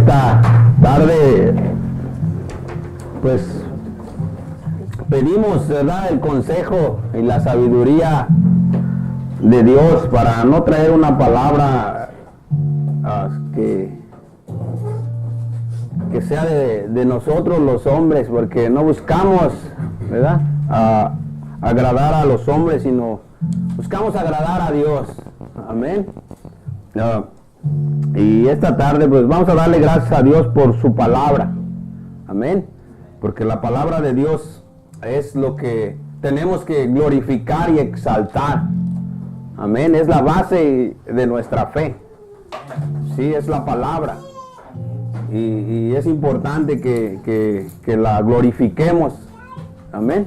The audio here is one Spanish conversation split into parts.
esta tarde, pues pedimos, ¿verdad?, el consejo y la sabiduría de Dios para no traer una palabra que sea de nosotros los hombres, porque no buscamos, ¿verdad?, agradar a los hombres, sino buscamos agradar a Dios. Amén. Y esta tarde pues vamos a darle gracias a Dios por su palabra. Amén. Porque la palabra de Dios es lo que tenemos que glorificar y exaltar. Amén. Es la base de nuestra fe. Sí, es la palabra. Y es importante que la glorifiquemos. Amén.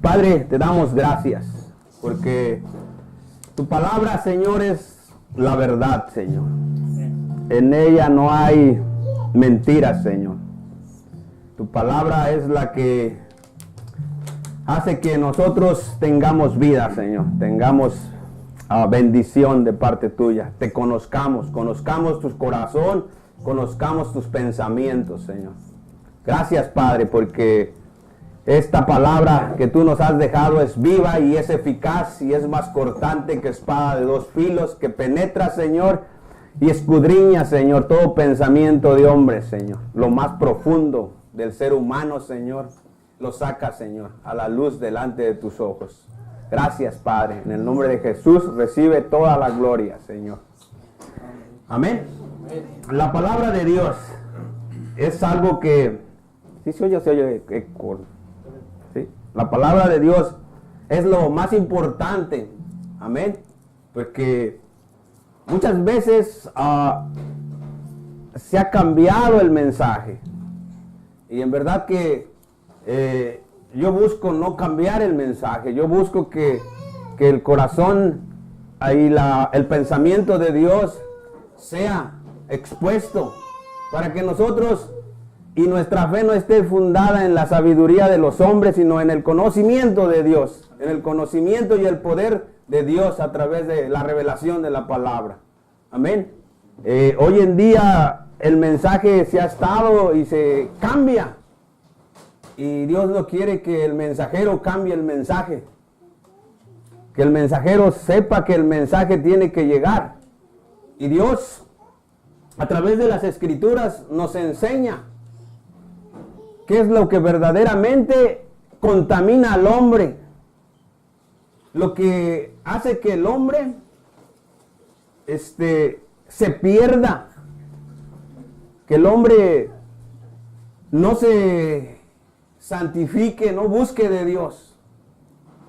Padre, te damos gracias porque tu palabra, Señor, es la verdad, Señor. En ella no hay mentiras, Señor. Tu palabra es la que hace que nosotros tengamos vida, Señor. Tengamos bendición de parte tuya. Te conozcamos tu corazón, conozcamos tus pensamientos, Señor. Gracias, Padre, porque esta palabra que tú nos has dejado es viva y es eficaz y es más cortante que espada de dos filos, que penetra, Señor, y escudriña, Señor, todo pensamiento de hombre, Señor. Lo más profundo del ser humano, Señor, lo saca, Señor, a la luz delante de tus ojos. Gracias, Padre. En el nombre de Jesús recibe toda la gloria, Señor. Amén. La palabra de Dios es algo que... ¿Sí se oye eco? ¿Sí? La palabra de Dios es lo más importante. Amén. Porque muchas veces se ha cambiado el mensaje. Y en verdad que yo busco no cambiar el mensaje. Yo busco que el corazón y el pensamiento de Dios sea expuesto para que nosotros y nuestra fe no esté fundada en la sabiduría de los hombres, sino en el conocimiento de Dios, en el conocimiento y el poder de Dios a través de la revelación de la palabra. Amén. Hoy en día el mensaje se ha estado y se cambia. Y Dios no quiere que el mensajero cambie el mensaje. Que el mensajero sepa que el mensaje tiene que llegar. Y Dios, a través de las Escrituras, nos enseña qué es lo que verdaderamente contamina al hombre. Lo que hace que el hombre se pierda. Que el hombre no se santifique, no busque de Dios.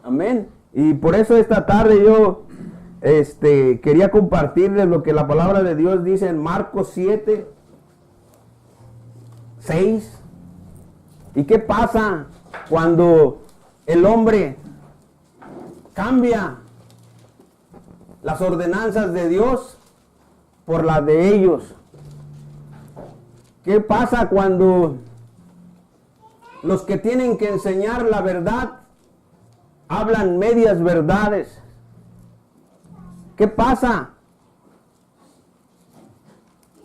Amén. Y por eso esta tarde yo quería compartirles lo que la palabra de Dios dice en Marcos 7, 6. ¿Y qué pasa cuando el hombre cambia las ordenanzas de Dios por las de ellos? ¿Qué pasa cuando los que tienen que enseñar la verdad hablan medias verdades? ¿Qué pasa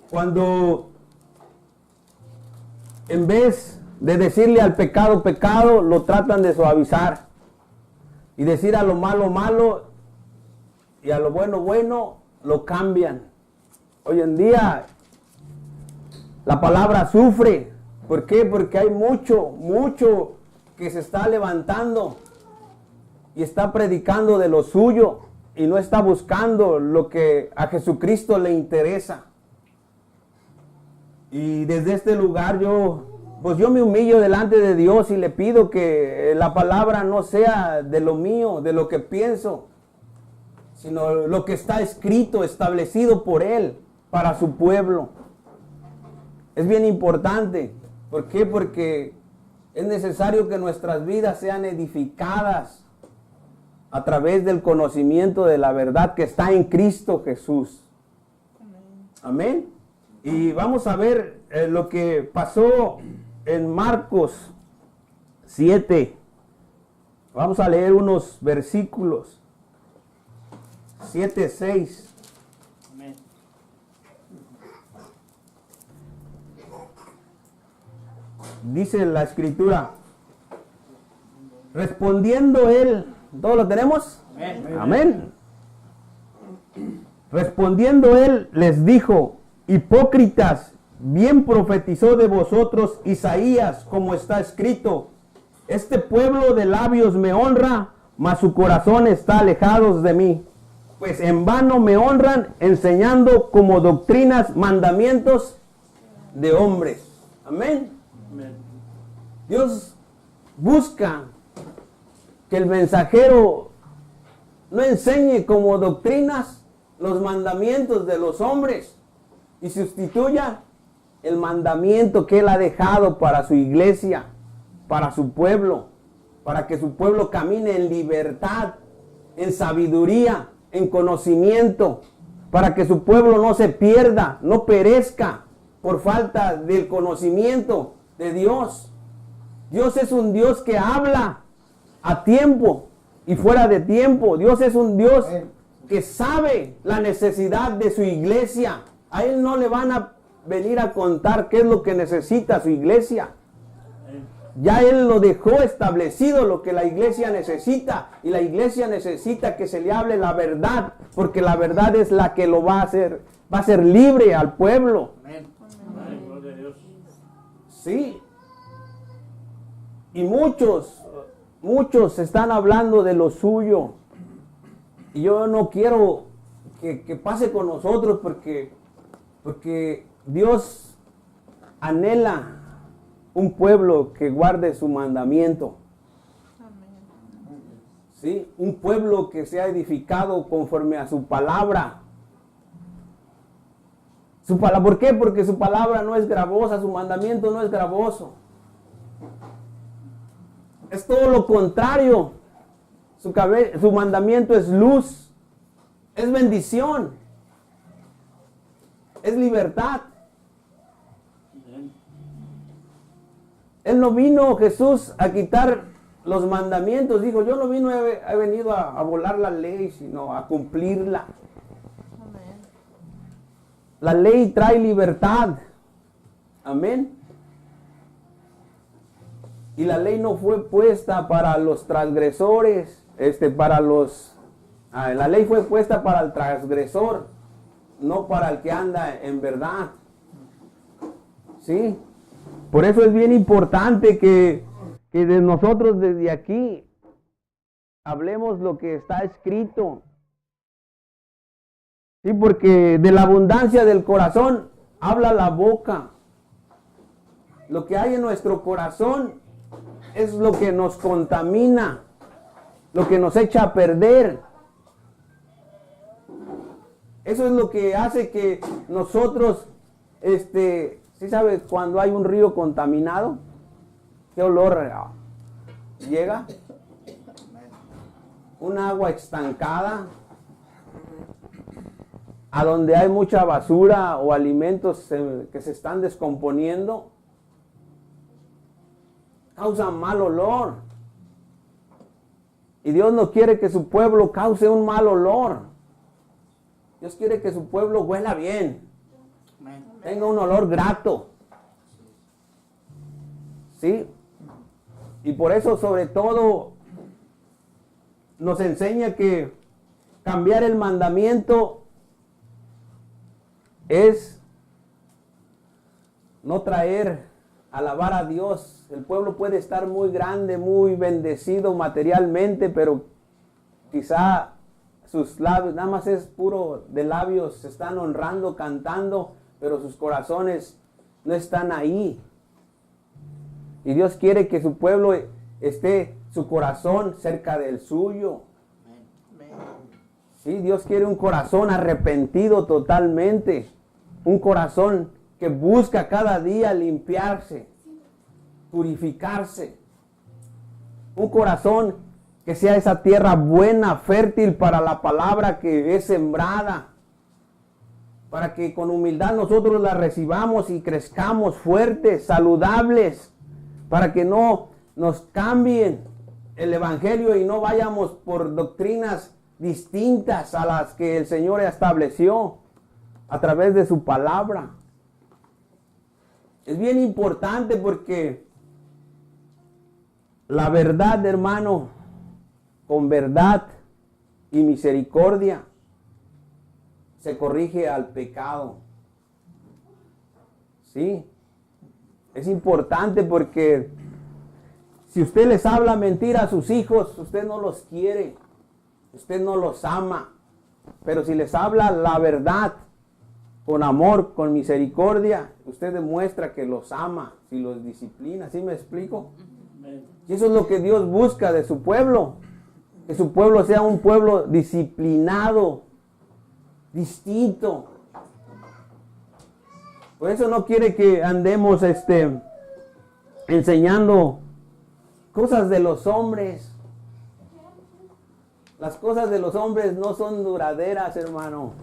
cuando en vez de decirle al pecado, pecado, lo tratan de suavizar y decir a lo malo, malo y a lo bueno, bueno, lo cambian? Hoy en día la palabra sufre. ¿Por qué? Porque hay mucho que se está levantando y está predicando de lo suyo y no está buscando lo que a Jesucristo le interesa. Y desde este lugar yo me humillo delante de Dios y le pido que la palabra no sea de lo mío, de lo que pienso, sino lo que está escrito, establecido por Él para su pueblo. Es bien importante. ¿Por qué? Porque es necesario que nuestras vidas sean edificadas a través del conocimiento de la verdad que está en Cristo Jesús. Amén. Y vamos a ver lo que pasó en Marcos 7. Vamos a leer unos versículos. 7, 6. Dice la escritura, respondiendo él, ¿todo lo tenemos? Amén. Amén. Respondiendo él les dijo, hipócritas, bien profetizó de vosotros Isaías, como está escrito, este pueblo de labios me honra, mas su corazón está alejado de mí. Pues en vano me honran, enseñando como doctrinas mandamientos de hombres. Amén. Amén. Dios busca que el mensajero no enseñe como doctrinas los mandamientos de los hombres y sustituya el mandamiento que Él ha dejado para su iglesia, para su pueblo, para que su pueblo camine en libertad, en sabiduría, en conocimiento, para que su pueblo no se pierda, no perezca por falta del conocimiento de Dios. Dios es un Dios que habla a tiempo y fuera de tiempo. Dios es un Dios que sabe la necesidad de su iglesia. A Él no le van a venir a contar qué es lo que necesita su iglesia. Ya Él lo dejó establecido lo que la iglesia necesita, y la iglesia necesita que se le hable la verdad, porque la verdad es la que lo va a hacer libre al pueblo. Amén. Amén. Gloria a Dios. Sí. Y muchos están hablando de lo suyo. Y yo no quiero que pase con nosotros porque Dios anhela un pueblo que guarde su mandamiento. ¿Sí? Un pueblo que sea edificado conforme a su palabra. ¿Por qué? Porque su palabra no es gravosa, su mandamiento no es gravoso. Es todo lo contrario. Su mandamiento es luz, es bendición, es libertad. Él no vino, Jesús, a quitar los mandamientos. Dijo, yo no he venido a volar la ley, sino a cumplirla. Amén. La ley trae libertad. Amén. Y la ley no fue puesta para los transgresores, la ley fue puesta para el transgresor, no para el que anda en verdad. ¿Sí? Por eso es bien importante que de nosotros desde aquí hablemos lo que está escrito. Sí, porque de la abundancia del corazón habla la boca. Lo que hay en nuestro corazón es lo que nos contamina, lo que nos echa a perder. Eso es lo que hace que nosotros, ¿sí sabes cuando hay un río contaminado? ¿Qué olor llega? Un agua estancada, a donde hay mucha basura o alimentos que se están descomponiendo, causa mal olor. Y Dios no quiere que su pueblo cause un mal olor. Dios quiere que su pueblo huela bien, tenga un olor grato. ¿Sí? Y por eso, sobre todo, nos enseña que cambiar el mandamiento es no alabar a Dios. El pueblo puede estar muy grande, muy bendecido materialmente, pero quizá sus labios, nada más es puro de labios, se están honrando, cantando, pero sus corazones no están ahí. Y Dios quiere que su pueblo esté, su corazón cerca del suyo. Sí, Dios quiere un corazón arrepentido totalmente. Un corazón que busca cada día limpiarse, purificarse. Un corazón que sea esa tierra buena, fértil para la palabra que es sembrada. Para que con humildad nosotros la recibamos y crezcamos fuertes, saludables. Para que no nos cambien el evangelio y no vayamos por doctrinas distintas a las que el Señor estableció a través de su palabra. Es bien importante porque La verdad, hermano, con verdad y misericordia se corrige al pecado. ¿Sí? Es importante porque si usted les habla mentira a sus hijos, usted no los quiere, usted no los ama. Pero si les habla la verdad, con amor, con misericordia, usted demuestra que los ama, si los disciplina. ¿Sí me explico? Y eso es lo que Dios busca de su pueblo. Que su pueblo sea un pueblo disciplinado, distinto. Por eso no quiere que andemos enseñando cosas de los hombres. Las cosas de los hombres no son duraderas, hermano.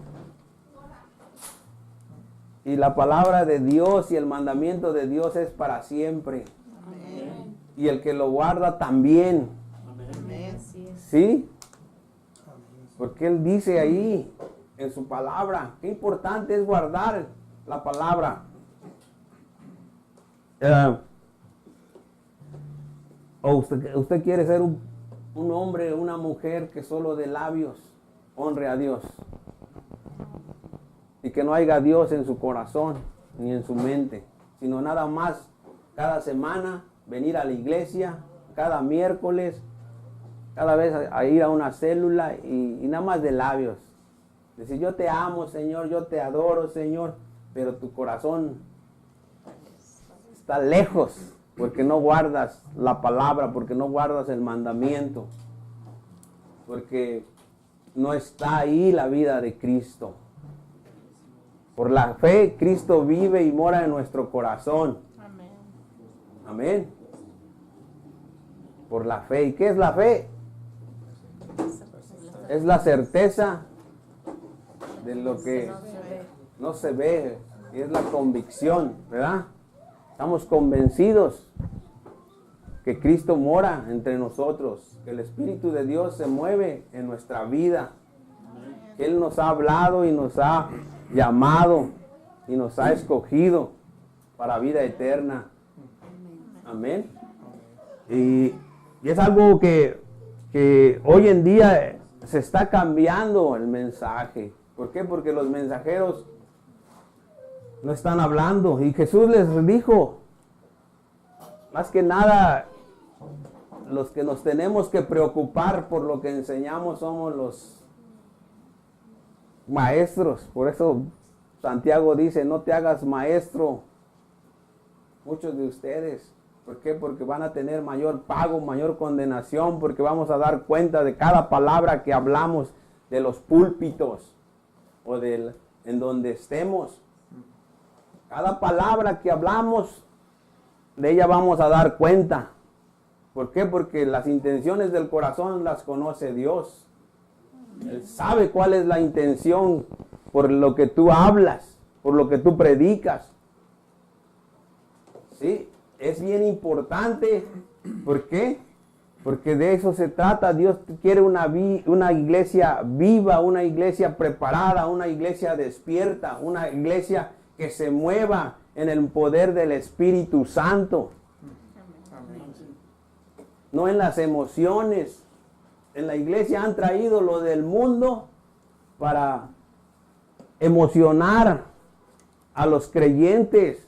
Y la palabra de Dios y el mandamiento de Dios es para siempre. Amén. Y el que lo guarda también. Amén. ¿Sí? Porque Él dice ahí en su palabra, qué importante es guardar la palabra. O usted quiere ser un hombre, una mujer que solo de labios honre a Dios. Y que no haya Dios en su corazón ni en su mente, sino nada más cada semana venir a la iglesia, cada miércoles, cada vez a ir a una célula y nada más de labios. Decir, yo te amo, Señor, yo te adoro, Señor, pero tu corazón está lejos porque no guardas la palabra, porque no guardas el mandamiento, porque no está ahí la vida de Cristo. Por la fe, Cristo vive y mora en nuestro corazón. Amén. Amén. Por la fe. ¿Y qué es la fe? Es la certeza de lo que no se ve. Y es la convicción, ¿verdad? Estamos convencidos que Cristo mora entre nosotros, que el Espíritu de Dios se mueve en nuestra vida, que Él nos ha hablado y nos ha llamado y nos ha escogido para vida eterna. Amén. Y es algo que hoy en día se está cambiando el mensaje. ¿Por qué? Porque los mensajeros no están hablando. Y Jesús les dijo, más que nada, los que nos tenemos que preocupar por lo que enseñamos somos los maestros. Por eso Santiago dice, no te hagas maestro, muchos de ustedes. ¿Por qué? Porque van a tener mayor pago, mayor condenación, porque vamos a dar cuenta de cada palabra que hablamos de los púlpitos o en donde estemos. Cada palabra que hablamos, de ella vamos a dar cuenta. ¿Por qué? Porque las intenciones del corazón las conoce Dios. Él sabe cuál es la intención por lo que tú hablas, por lo que tú predicas. ¿Sí? Es bien importante. ¿Por qué? Porque de eso se trata. Dios quiere una iglesia viva, una iglesia preparada, una iglesia despierta, una iglesia que se mueva en el poder del Espíritu Santo. No en las emociones. En la iglesia han traído lo del mundo para emocionar a los creyentes.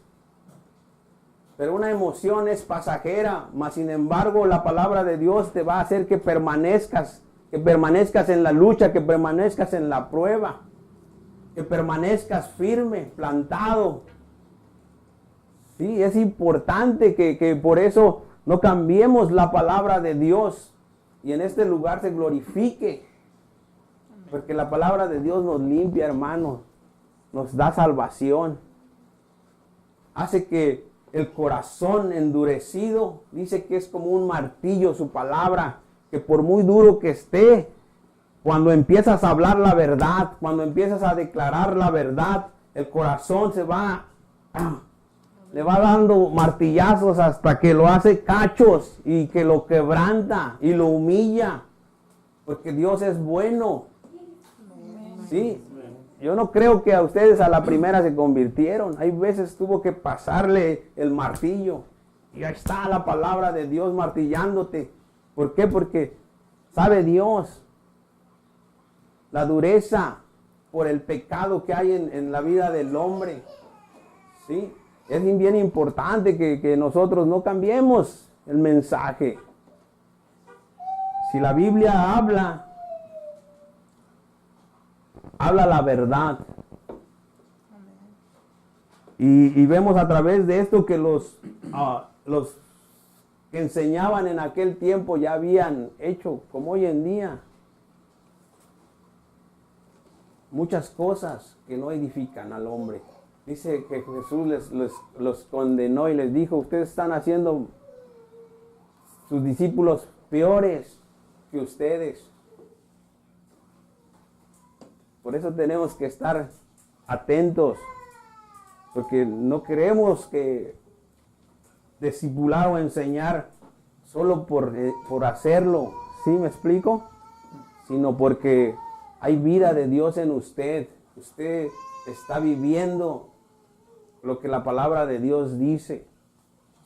Pero una emoción es pasajera, mas sin embargo la palabra de Dios te va a hacer que permanezcas en la lucha, que permanezcas en la prueba, que permanezcas firme, plantado. Sí, es importante que por eso no cambiemos la palabra de Dios y en este lugar se glorifique. Porque la palabra de Dios nos limpia, hermanos, nos da salvación. Hace que el corazón endurecido, dice que es como un martillo su palabra, que por muy duro que esté, cuando empiezas a hablar la verdad, cuando empiezas a declarar la verdad, el corazón le va dando martillazos hasta que lo hace cachos y que lo quebranta y lo humilla, porque Dios es bueno. Sí. Yo no creo que a ustedes a la primera se convirtieron. Hay veces tuvo que pasarle el martillo Y ahí está la palabra de Dios martillándote. ¿Por qué? Porque sabe Dios la dureza por el pecado que hay en la vida del hombre. ¿Sí? Es bien importante que nosotros no cambiemos el mensaje. Si la Biblia habla la verdad. Y vemos a través de esto que los que enseñaban en aquel tiempo ya habían hecho, como hoy en día, muchas cosas que no edifican al hombre. Dice que Jesús los condenó y les dijo, ustedes están haciendo sus discípulos peores que ustedes. Por eso tenemos que estar atentos, porque no queremos que discipular o enseñar solo por hacerlo, ¿sí me explico? Sino porque hay vida de Dios en usted. Usted está viviendo lo que la palabra de Dios dice.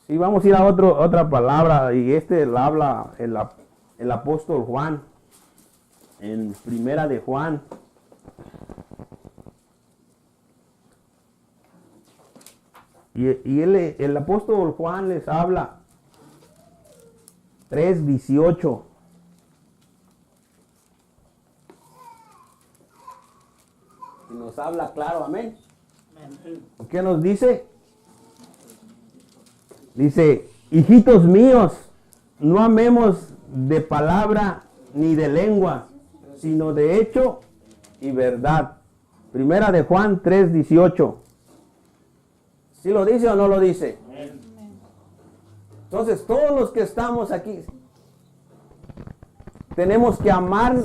Sí, vamos a ir a otra palabra, y la habla el apóstol Juan, en Primera de Juan. Y el apóstol Juan les habla 3:18. Y nos habla claro, amén. ¿Qué nos dice? Dice, hijitos míos, no amemos de palabra ni de lengua, sino de hecho y verdad. Primera de Juan 3:18. ¿Sí lo dice o no lo dice? Entonces, todos los que estamos aquí, tenemos que amar.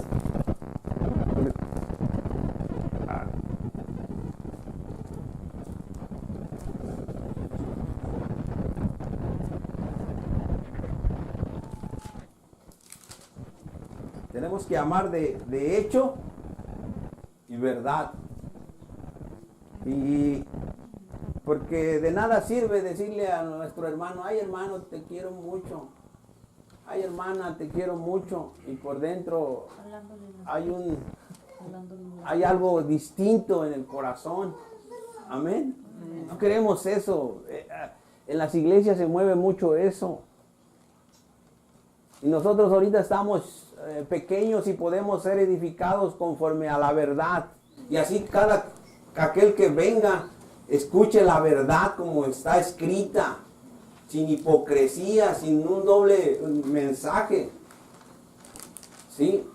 Tenemos que amar de hecho y verdad. Y porque de nada sirve decirle a nuestro hermano, ay hermano, te quiero mucho. Ay hermana, te quiero mucho. Y por dentro hay algo distinto en el corazón. Amén. No queremos eso. En las iglesias se mueve mucho eso. Y nosotros ahorita estamos pequeños y podemos ser edificados conforme a la verdad. Y así aquel que venga, escuche la verdad como está escrita, sin hipocresía, sin un doble mensaje. ¿Sí?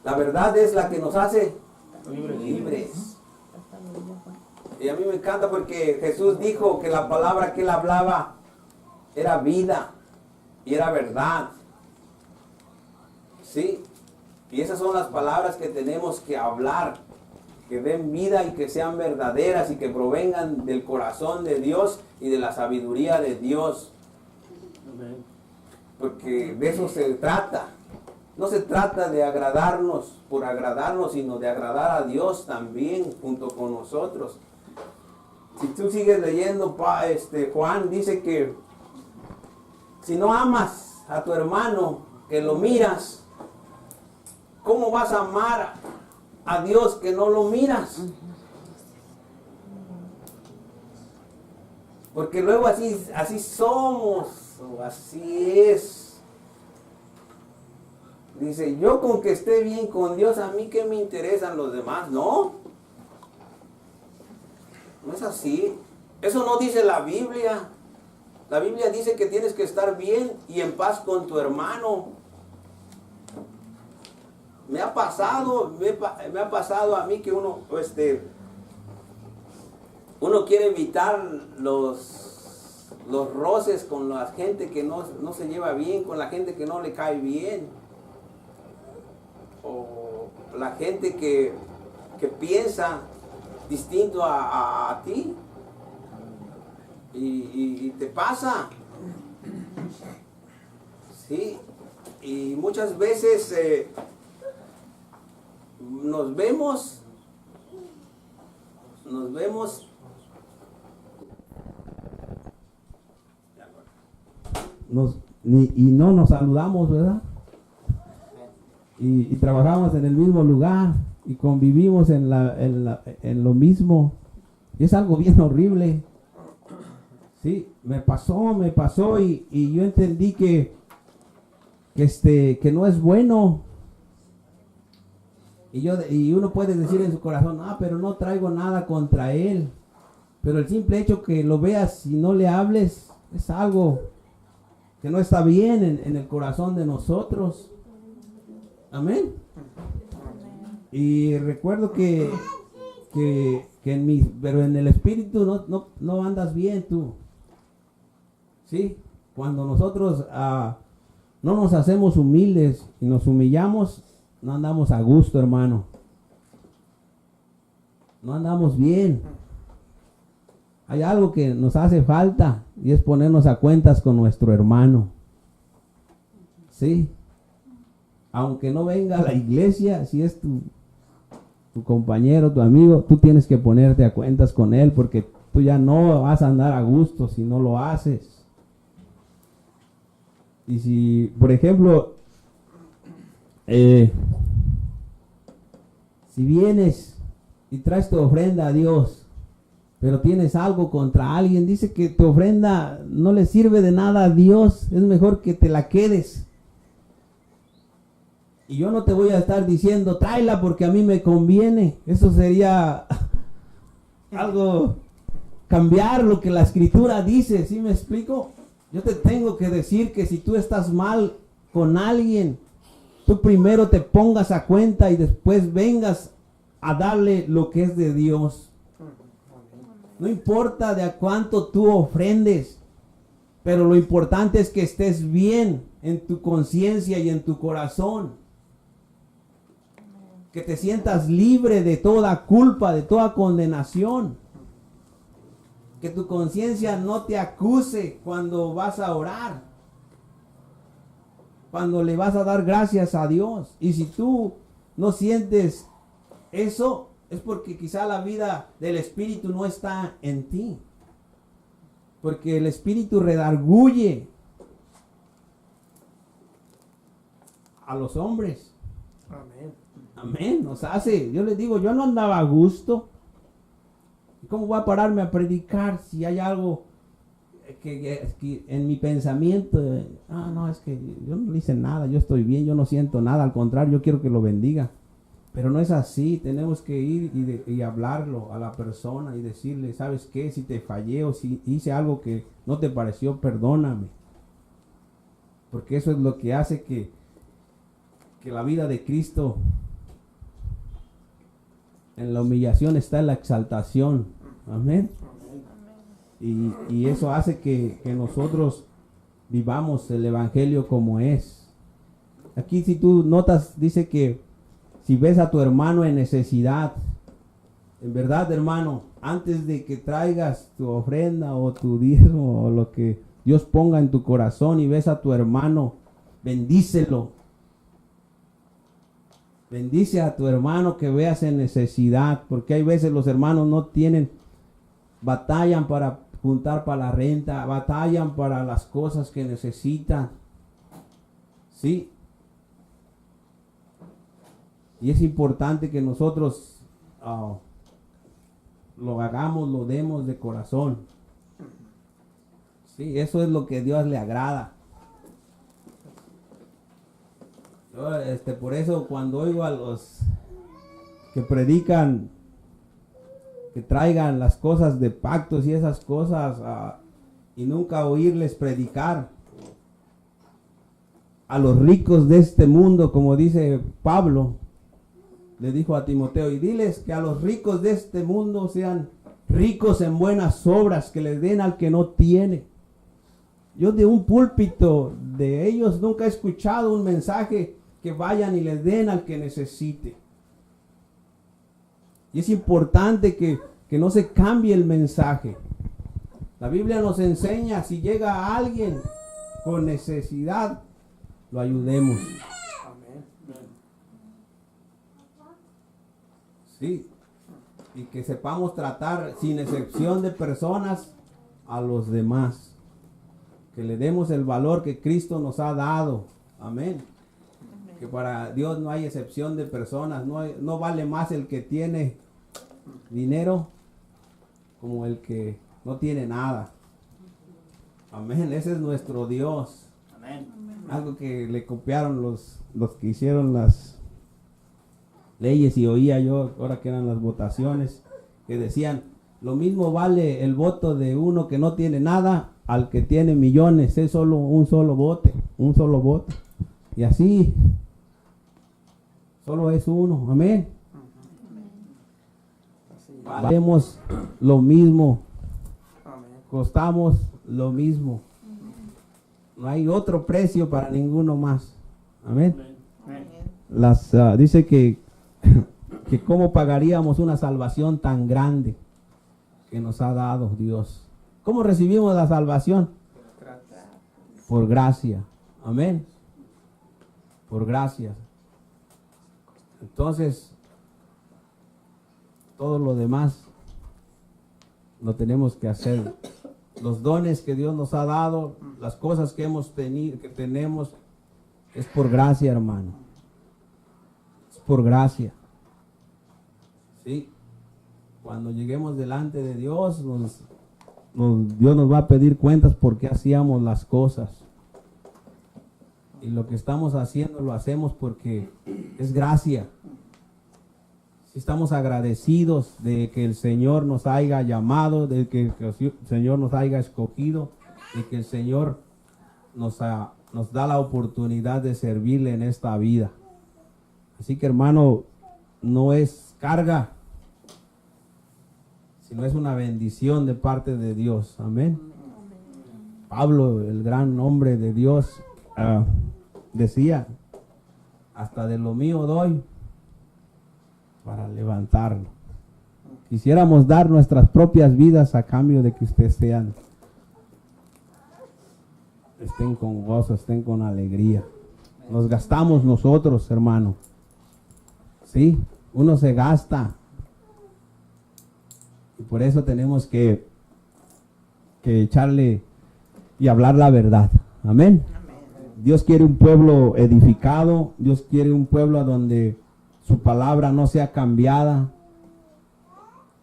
La verdad es la que nos hace libres. Y a mí me encanta porque Jesús dijo que la palabra que él hablaba era vida y era verdad. ¿Sí? Y esas son las palabras que tenemos que hablar, que den vida y que sean verdaderas y que provengan del corazón de Dios y de la sabiduría de Dios. Porque de eso se trata. No se trata de agradarnos por agradarnos, sino de agradar a Dios también junto con nosotros. Si tú sigues leyendo, Juan dice que si no amas a tu hermano, que lo miras, ¿cómo vas a amar a Dios que no lo miras? Porque luego así somos, o así es. Dice, yo con que esté bien con Dios, a mí qué me interesan los demás. No, no es así. Eso no dice la Biblia. La Biblia dice que tienes que estar bien y en paz con tu hermano. Me ha pasado a mí que uno quiere evitar los roces con la gente que no se lleva bien, con la gente que no le cae bien, o la gente que piensa distinto a ti, y te pasa, ¿sí? Y muchas veces nos vemos y no nos saludamos, ¿verdad? Y trabajamos en el mismo lugar y convivimos en lo mismo. Y es algo bien horrible. Sí, me pasó y yo entendí que no es bueno. Y uno puede decir en su corazón, pero no traigo nada contra él. Pero el simple hecho que lo veas y no le hables es algo que no está bien en el corazón de nosotros. Amén. Y recuerdo que pero en el espíritu no andas bien tú. Sí, cuando nosotros no nos hacemos humildes y nos humillamos, no andamos a gusto, hermano. No andamos bien. Hay algo que nos hace falta y es ponernos a cuentas con nuestro hermano. Sí. Aunque no venga a la iglesia, si es tu compañero, tu amigo, tú tienes que ponerte a cuentas con él porque tú ya no vas a andar a gusto si no lo haces. Y si, por ejemplo, si vienes y traes tu ofrenda a Dios, pero tienes algo contra alguien, dice que tu ofrenda no le sirve de nada a Dios, es mejor que te la quedes. Y yo no te voy a estar diciendo, tráela porque a mí me conviene. Eso sería algo, cambiar lo que la escritura dice, ¿sí me explico? Yo te tengo que decir que si tú estás mal con alguien, tú primero te pongas a cuenta y después vengas a darle lo que es de Dios. No importa de a cuánto tú ofrendes, pero lo importante es que estés bien en tu conciencia y en tu corazón. Que te sientas libre de toda culpa, de toda condenación. Que tu conciencia no te acuse cuando vas a orar. Cuando le vas a dar gracias a Dios. Y si tú no sientes eso, es porque quizá la vida del Espíritu no está en ti. Porque el Espíritu redarguye a los hombres. Amén. Amén, nos hace. Yo les digo, yo no andaba a gusto. ¿Cómo voy a pararme a predicar si hay algo que en mi pensamiento? No, es que yo no hice nada, yo estoy bien, yo no siento nada, al contrario, yo quiero que lo bendiga. Pero no es así, tenemos que ir y hablarlo a la persona y decirle, ¿sabes qué? Si te fallé o si hice algo que no te pareció, perdóname. Porque eso es lo que hace que la vida de Cristo, en la humillación está en la exaltación. Amén. Y eso hace que nosotros vivamos el evangelio como es. Aquí si tú notas, dice que si ves a tu hermano en necesidad, en verdad, hermano, antes de que traigas tu ofrenda o tu diezmo o lo que Dios ponga en tu corazón y ves a tu hermano, bendícelo. Bendice a tu hermano que veas en necesidad, porque hay veces los hermanos no tienen, batallan para juntar para la renta, batallan para las cosas que necesitan. Sí. Y es importante que nosotros lo hagamos, lo demos de corazón. Sí, eso es lo que a Dios le agrada. Yo, por eso cuando oigo a los que predican, que traigan las cosas de pactos y esas cosas, y nunca oírles predicar a los ricos de este mundo, como dice Pablo, le dijo a Timoteo, y diles que a los ricos de este mundo sean ricos en buenas obras, que les den al que no tiene. Yo de un púlpito de ellos nunca he escuchado un mensaje que vayan y les den al que necesite. Y es importante que no se cambie el mensaje. La Biblia nos enseña, si llega alguien con necesidad, lo ayudemos. Sí, y que sepamos tratar sin excepción de personas a los demás. Que le demos el valor que Cristo nos ha dado. Amén. Que para Dios no hay excepción de personas. No vale más el que tiene dinero como el que no tiene nada. Amén. Ese es nuestro Dios. Amén. Algo que le copiaron los que hicieron las leyes, y oía yo ahora que eran las votaciones, que decían, lo mismo vale el voto de uno que no tiene nada al que tiene millones. Es solo un solo voto. Y así, solo es uno. Amén. Valemos lo mismo. Costamos lo mismo. No hay otro precio para ninguno más. Amén. Amén. Dice que cómo pagaríamos una salvación tan grande que nos ha dado Dios. ¿Cómo recibimos la salvación? Por gracia. Amén. Por gracia. Entonces, todo lo demás lo tenemos que hacer. Los dones que Dios nos ha dado, las cosas que hemos tenido, que tenemos, es por gracia, hermano. Es por gracia. ¿Sí? Cuando lleguemos delante de Dios, Dios nos va a pedir cuentas por qué hacíamos las cosas. Y lo que estamos haciendo lo hacemos porque es gracia. Si estamos agradecidos de que el Señor nos haya llamado, de que el Señor nos haya escogido, de que el Señor nos da la oportunidad de servirle en esta vida. Así que, hermano, no es carga, sino es una bendición de parte de Dios. Amén. Pablo, el gran hombre de Dios, decía, hasta de lo mío doy para levantarlo. Quisiéramos dar nuestras propias vidas a cambio de que ustedes estén con gozo, estén con alegría. Nos gastamos nosotros, hermano. Sí, uno se gasta. Y por eso tenemos que echarle y hablar la verdad. Amén. Dios quiere un pueblo edificado. Dios quiere un pueblo a donde su palabra no sea cambiada,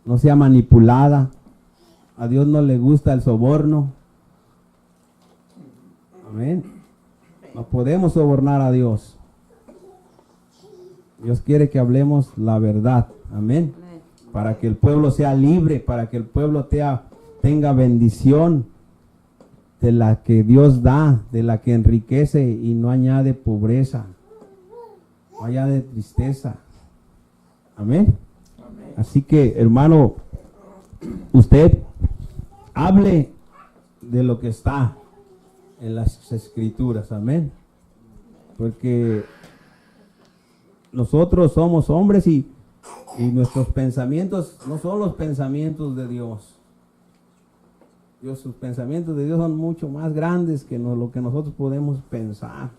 no sea manipulada. A Dios no le gusta el soborno. Amén. No podemos sobornar a Dios. Dios quiere que hablemos la verdad. Amén. Para que el pueblo sea libre, para que el pueblo tenga bendición de la que Dios da, de la que enriquece y no añade pobreza, no añade tristeza. Amén. Así que, hermano, usted hable de lo que está en las Escrituras. Amén. Porque nosotros somos hombres y nuestros pensamientos no son los pensamientos de Dios. Sus pensamientos de Dios son mucho más grandes que lo que nosotros podemos pensar.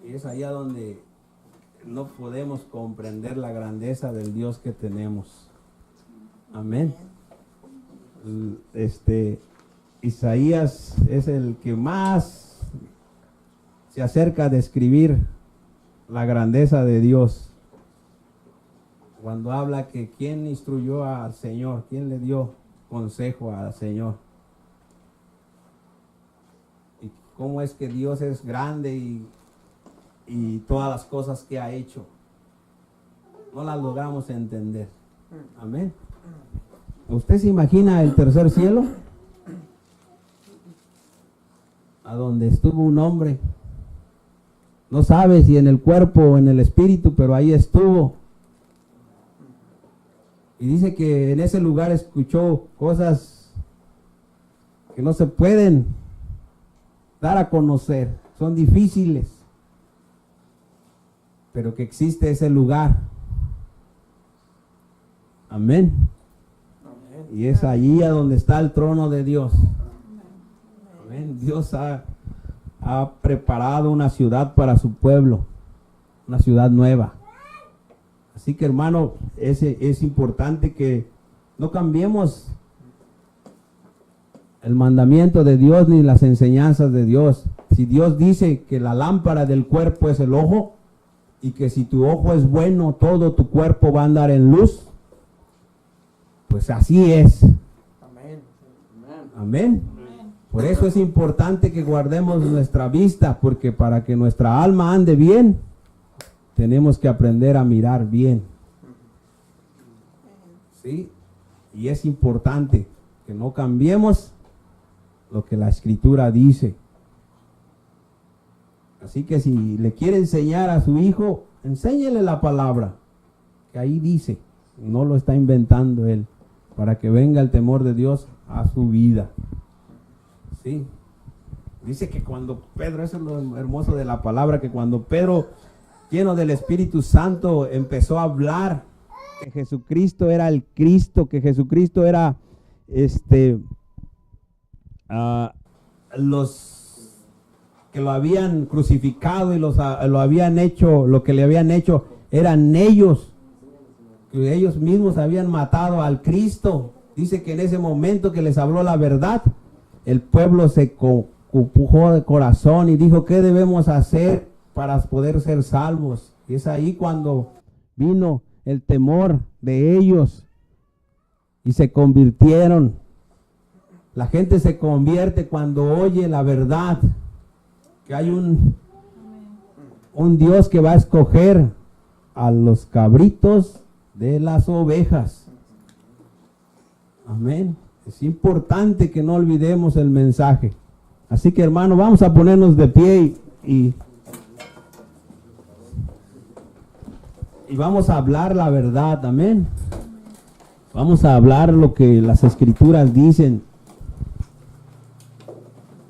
Y es allá donde no podemos comprender la grandeza del Dios que tenemos. Amén. Isaías es el que más se acerca a describir la grandeza de Dios. Cuando habla que quién instruyó al Señor, quién le dio consejo al Señor. Y cómo es que Dios es grande y todas las cosas que ha hecho no las logramos entender. Amén. ¿Usted se imagina el tercer cielo? A donde estuvo un hombre. No sabe si en el cuerpo o en el espíritu, pero ahí estuvo. Y dice que en ese lugar escuchó cosas que no se pueden dar a conocer. Son difíciles. Pero que existe ese lugar. Amén. Y es allí a donde está el trono de Dios. Amén. Dios ha preparado una ciudad para su pueblo. Una ciudad nueva. Así que, hermano, es importante que no cambiemos el mandamiento de Dios ni las enseñanzas de Dios. Si Dios dice que la lámpara del cuerpo es el ojo y que si tu ojo es bueno, todo tu cuerpo va a andar en luz, pues así es. Amén. Por eso es importante que guardemos nuestra vista, porque para que nuestra alma ande bien, tenemos que aprender a mirar bien. ¿Sí? Y es importante que no cambiemos lo que la Escritura dice. Así que si le quiere enseñar a su hijo, enséñele la palabra, que ahí dice, no lo está inventando él, para que venga el temor de Dios a su vida. Sí. Dice que cuando Pedro, eso es lo hermoso de la palabra, que cuando Pedro, lleno del Espíritu Santo, empezó a hablar que Jesucristo era el Cristo, que Jesucristo era los que lo habían crucificado y lo habían hecho, lo que le habían hecho eran ellos, que ellos mismos habían matado al Cristo. Dice que en ese momento que les habló la verdad, el pueblo se compujó de corazón y dijo, ¿qué debemos hacer para poder ser salvos? Y es ahí cuando vino el temor de ellos y se convirtieron. La gente se convierte cuando oye la verdad, que hay un Dios que va a escoger a los cabritos de las ovejas. Amén. Es importante que no olvidemos el mensaje. Así que, hermano, vamos a ponernos de pie y vamos a hablar la verdad. Amén. Vamos a hablar lo que las Escrituras dicen,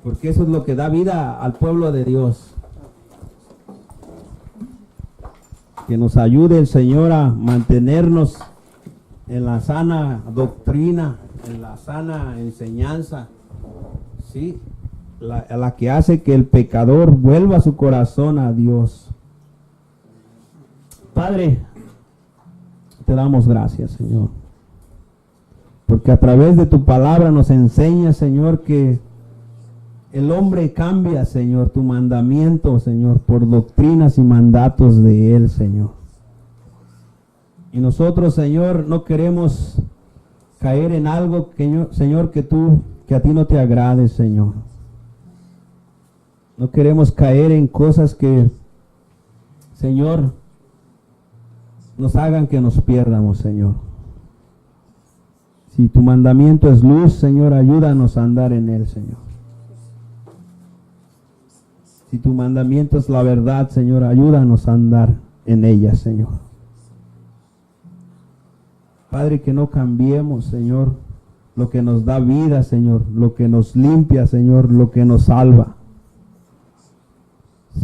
porque eso es lo que da vida al pueblo de Dios. Que nos ayude el Señor a mantenernos en la sana doctrina, en la sana enseñanza, ¿sí? La que hace que el pecador vuelva su corazón a Dios. Padre, te damos gracias, Señor, porque a través de tu palabra nos enseña, Señor, que el hombre cambia, Señor, tu mandamiento, Señor, por doctrinas y mandatos de Él, Señor. Y nosotros, Señor, no queremos caer en algo, Señor, que a ti no te agrade, Señor. No queremos caer en cosas que, Señor, nos hagan que nos pierdamos, Señor. Si tu mandamiento es luz, Señor, ayúdanos a andar en él, Señor. Si tu mandamiento es la verdad, Señor, ayúdanos a andar en ella, Señor. Padre, que no cambiemos, Señor, lo que nos da vida, Señor, lo que nos limpia, Señor, lo que nos salva.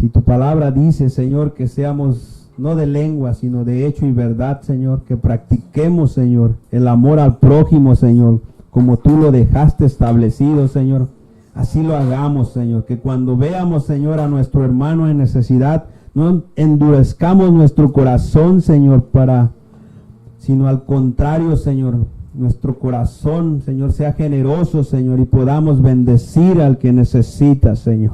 Si tu palabra dice, Señor, que seamos no de lengua, sino de hecho y verdad, Señor, que practiquemos, Señor, el amor al prójimo, Señor, como tú lo dejaste establecido, Señor. Así lo hagamos, Señor, que cuando veamos, Señor, a nuestro hermano en necesidad, no endurezcamos nuestro corazón, Señor, sino al contrario, Señor, nuestro corazón, Señor, sea generoso, Señor, y podamos bendecir al que necesita, Señor.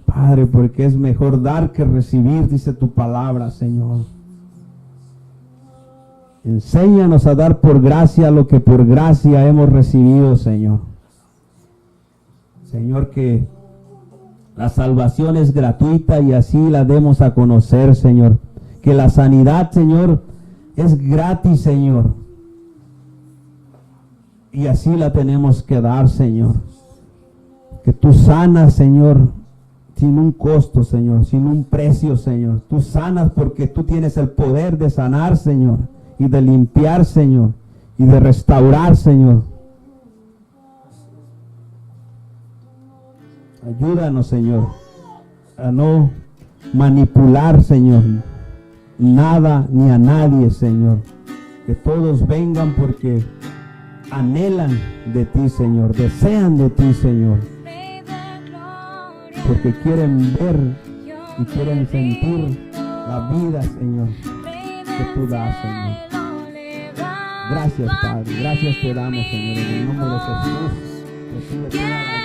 Padre, porque es mejor dar que recibir, dice tu palabra, Señor. Enséñanos a dar por gracia lo que por gracia hemos recibido, Señor. Señor, que la salvación es gratuita y así la demos a conocer, Señor. Que la sanidad, Señor, es gratis, Señor. Y así la tenemos que dar, Señor. Que tú sanas, Señor, sin un costo, Señor, sin un precio, Señor. Tú sanas porque tú tienes el poder de sanar, Señor, y de limpiar, Señor, y de restaurar, Señor. Ayúdanos, Señor, a no manipular, Señor, nada ni a nadie, Señor. Que todos vengan porque anhelan de ti, Señor, desean de ti, Señor. Porque quieren ver y quieren sentir la vida, Señor, que tú das, Señor. Gracias, Padre. Gracias te damos, Señor, en el nombre de Jesús. Jesús le bendiga.